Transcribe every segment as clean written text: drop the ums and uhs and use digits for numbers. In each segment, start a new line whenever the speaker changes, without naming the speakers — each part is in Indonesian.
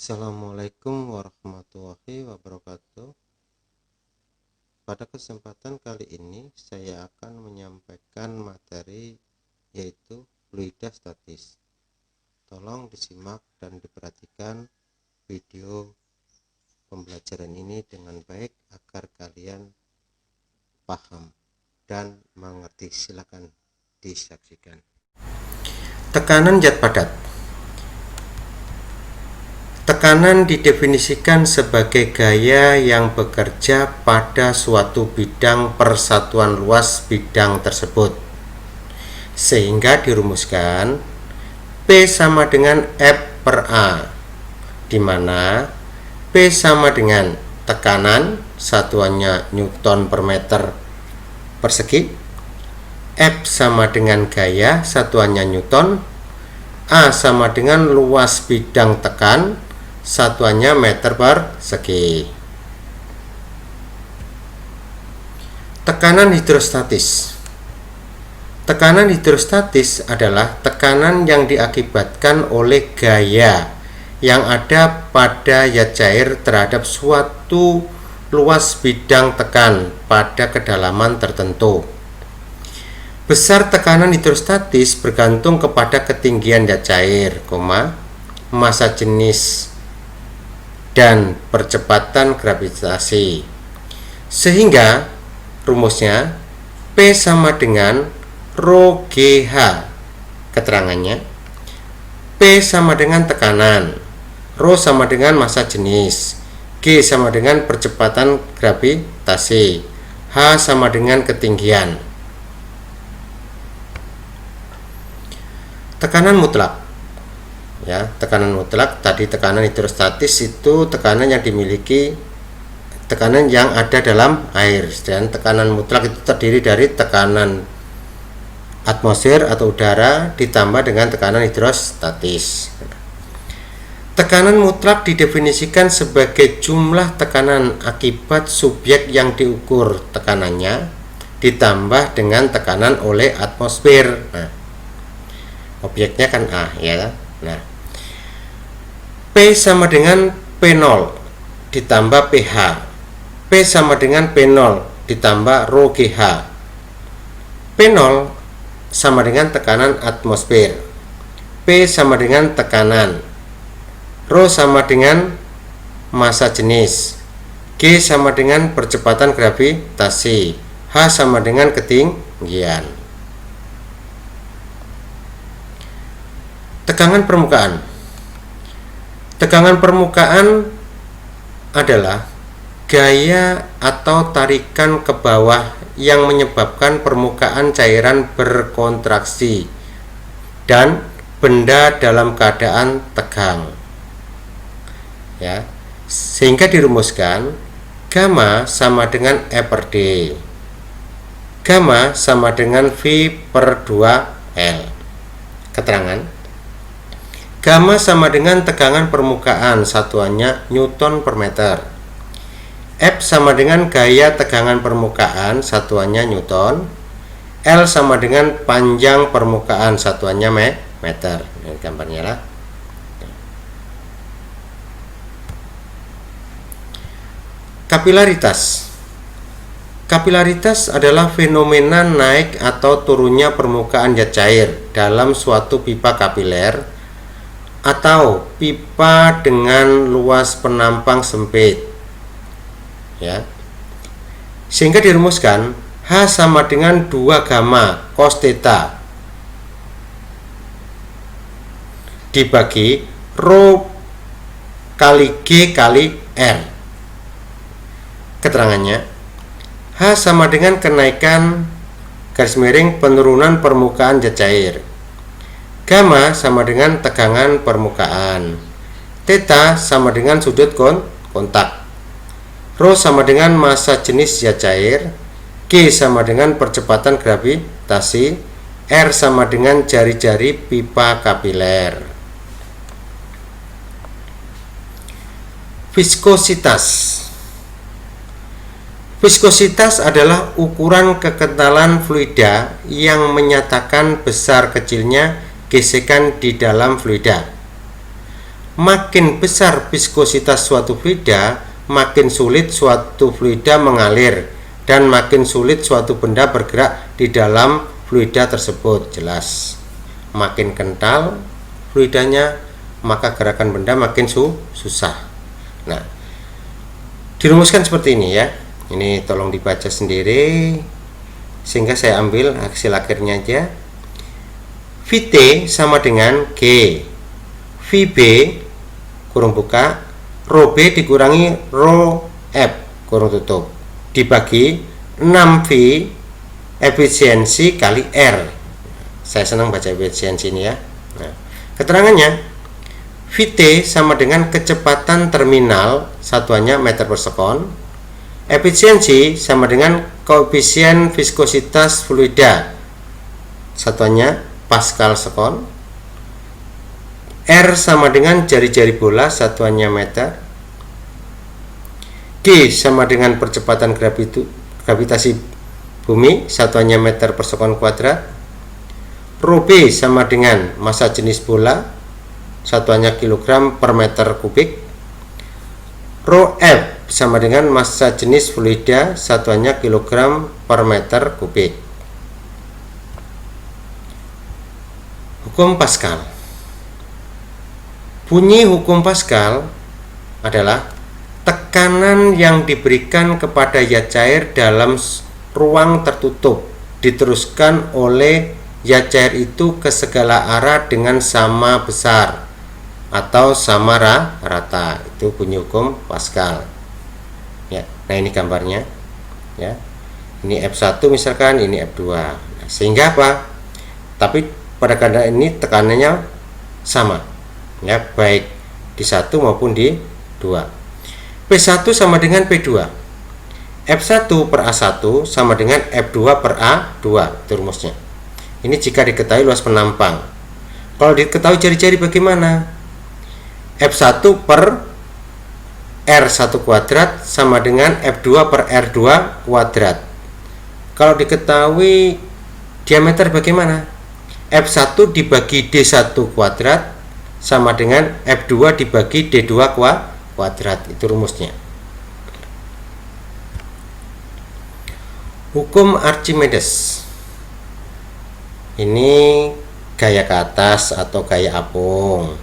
Assalamualaikum warahmatullahi wabarakatuh. Pada kesempatan kali ini saya akan menyampaikan materi yaitu fluida statis. Tolong disimak dan diperhatikan video pembelajaran ini dengan baik agar kalian paham dan mengerti. Silakan disaksikan. Tekanan zat padat. Tekanan didefinisikan sebagai gaya yang bekerja pada suatu bidang persatuan luas bidang tersebut, sehingga dirumuskan P sama dengan F per A, di mana P sama dengan tekanan, satuannya Newton per meter persegi, F sama dengan gaya, satuannya Newton, A sama dengan luas bidang tekan, satuannya meter persegi. Tekanan hidrostatis. Tekanan hidrostatis adalah tekanan yang diakibatkan oleh gaya yang ada pada zat cair terhadap suatu luas bidang tekan pada kedalaman tertentu. Besar tekanan hidrostatis bergantung kepada ketinggian zat cair, massa jenis, dan percepatan gravitasi, sehingga rumusnya P sama dengan rho GH. Keterangannya, P sama dengan tekanan, rho sama dengan massa jenis, G sama dengan percepatan gravitasi, H sama dengan ketinggian. Tekanan mutlak. Tekanan mutlak tadi, tekanan hidrostatis itu tekanan yang dimiliki, tekanan yang ada dalam air, dan tekanan mutlak itu terdiri dari tekanan atmosfer atau udara ditambah dengan tekanan hidrostatis. Tekanan mutlak didefinisikan sebagai jumlah tekanan akibat subjek yang diukur tekanannya ditambah dengan tekanan oleh atmosfer. Objeknya kan A, ya. P sama dengan P0 ditambah pH. P sama dengan P0 ditambah rho GH. P0 sama dengan tekanan atmosfer. P sama dengan tekanan. Rho sama dengan massa jenis. G sama dengan percepatan gravitasi. H sama dengan ketinggian. Tegangan permukaan. Tegangan permukaan adalah gaya atau tarikan ke bawah yang menyebabkan permukaan cairan berkontraksi dan benda dalam keadaan tegang. Sehingga dirumuskan gamma sama dengan E per D. Gamma sama dengan V per 2L. Keterangan, gamma sama dengan tegangan permukaan, satuannya Newton per meter. F sama dengan gaya tegangan permukaan, satuannya Newton. L sama dengan panjang permukaan, satuannya meter. Ini gambarnya lah. Kapilaritas. Kapilaritas adalah fenomena naik atau turunnya permukaan zat cair dalam suatu pipa kapiler atau pipa dengan luas penampang sempit, sehingga dirumuskan H sama dengan 2 gamma cos theta dibagi rho kali G kali R. Keterangannya, H sama dengan kenaikan garis miring penurunan permukaan zat cair. Gamma sama dengan tegangan permukaan. Theta sama dengan sudut kontak. Rho sama dengan massa jenis zat cair. G sama dengan percepatan gravitasi. R sama dengan jari-jari pipa kapiler. Viskositas. Viskositas adalah ukuran kekentalan fluida yang menyatakan besar kecilnya gesekan di dalam fluida. makin besar viskositas suatu fluida, makin sulit suatu fluida mengalir dan makin sulit suatu benda bergerak di dalam fluida tersebut. Jelas, makin kental fluidanya, maka gerakan benda makin susah. Nah, dirumuskan seperti ini ya. Ini tolong dibaca sendiri, sehingga saya ambil hasil akhirnya aja. Vt sama dengan G Vb kurung buka Rho B dikurangi Rho F kurung tutup dibagi 6V efisiensi kali R. Saya senang baca efisiensi ini ya. Nah, keterangannya Vt sama dengan kecepatan terminal, satuannya meter per sekon. Efisiensi sama dengan koefisien viskositas fluida, satuannya Pascal sekon. R sama dengan jari-jari bola, satuannya meter. G sama dengan percepatan gravitasi bumi, satuannya meter per sekon kuadrat. Rho B sama dengan massa jenis bola, satuannya kilogram per meter kubik. Rho F sama dengan massa jenis fluida, satuannya kilogram per meter kubik. Hukum Pascal. Bunyi hukum Pascal adalah tekanan yang diberikan kepada zat cair dalam ruang tertutup diteruskan oleh zat cair itu ke segala arah dengan sama besar atau sama rata. Itu bunyi hukum Pascal. Ya, nah ini gambarnya. Ya. Ini F1 misalkan, ini F2. Nah, sehingga apa? Tapi pada keadaan ini tekanannya sama, ya, baik di 1 maupun di 2. P1 sama dengan P2. F1 per A1 sama dengan F2 per A2. Itu rumusnya. Ini jika diketahui luas penampang. Kalau diketahui jari-jari bagaimana? F1 per R1 kuadrat sama dengan F2 per R2 kuadrat. Kalau diketahui diameter bagaimana? F1 dibagi D1 kuadrat sama dengan F2 dibagi D2 kuadrat. Itu rumusnya. Hukum Archimedes. Ini gaya ke atas atau gaya apung.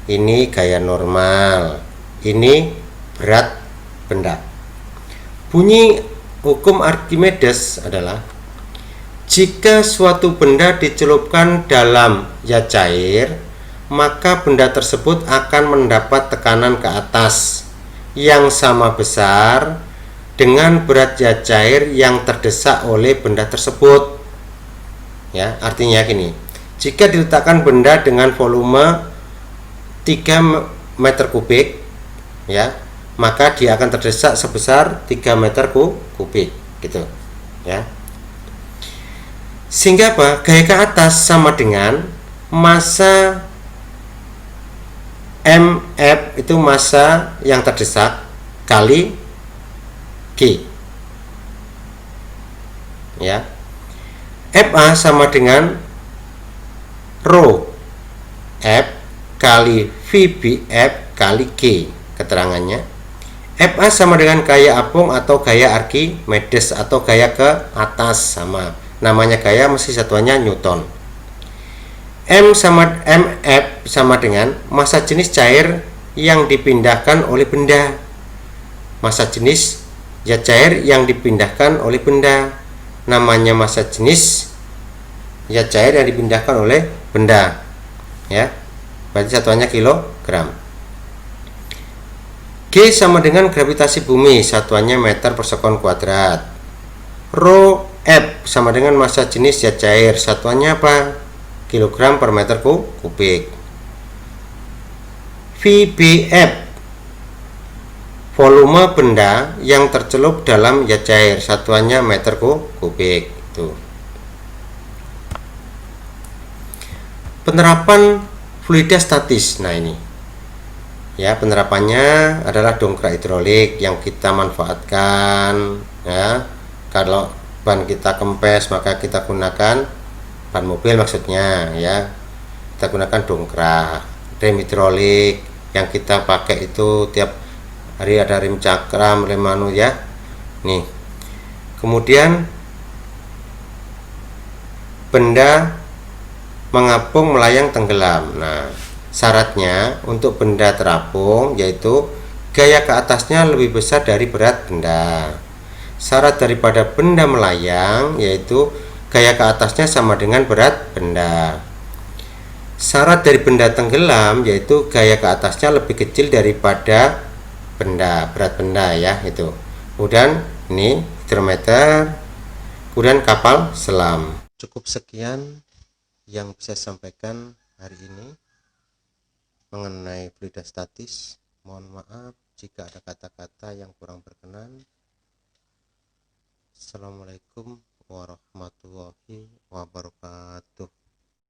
Ini gaya normal. Ini berat benda. Bunyi hukum Archimedes adalah jika suatu benda dicelupkan dalam zat cair, maka benda tersebut akan mendapat tekanan ke atas yang sama besar dengan berat zat cair yang terdesak oleh benda tersebut. Ya, artinya gini. Jika diletakkan benda dengan volume 3 meter kubik, ya, maka dia akan terdesak sebesar 3 meter kubik, gitu. Ya. Sehingga apa? Gaya ke atas sama dengan massa MF, itu massa yang terdesak, kali G. Ya. FA sama dengan Rho F kali VBF kali G. Keterangannya, FA sama dengan gaya apung atau gaya Archimedes atau gaya ke atas, sama. Namanya gaya mesti satuannya Newton. MF sama dengan massa jenis cair yang dipindahkan oleh benda. Massa jenis zat cair yang dipindahkan oleh benda. Namanya massa jenis zat cair yang dipindahkan oleh benda. Ya. Berarti satuannya kilogram. G sama dengan gravitasi bumi, satuannya meter per sekon kuadrat. Rho F sama dengan massa jenis zat cair, satuannya apa? Kilogram per meter kubik. VBF volume benda yang tercelup dalam zat cair, satuannya meter kubik. Tuh. Penerapan fluida statis. Nah ini, ya, penerapannya adalah dongkrak hidrolik yang kita manfaatkan. Ya, kalau ban kita kempes maka kita gunakan ban mobil, maksudnya ya, kita gunakan dongkrak. Rem hidrolik yang kita pakai itu tiap hari, ada rem cakram, rem anu ya. Nih. Kemudian benda mengapung, melayang, tenggelam. Nah, syaratnya untuk benda terapung yaitu gaya ke atasnya lebih besar dari berat benda. Syarat daripada benda melayang yaitu gaya ke atasnya sama dengan berat benda. Syarat dari benda tenggelam yaitu gaya ke atasnya lebih kecil daripada berat benda ya itu. Kemudian ini hidrometer, kemudian kapal selam. Cukup sekian yang bisa sampaikan hari ini mengenai fluida statis. Mohon maaf jika ada kata-kata yang kurang berkenan. Assalamualaikum warahmatullahi wabarakatuh.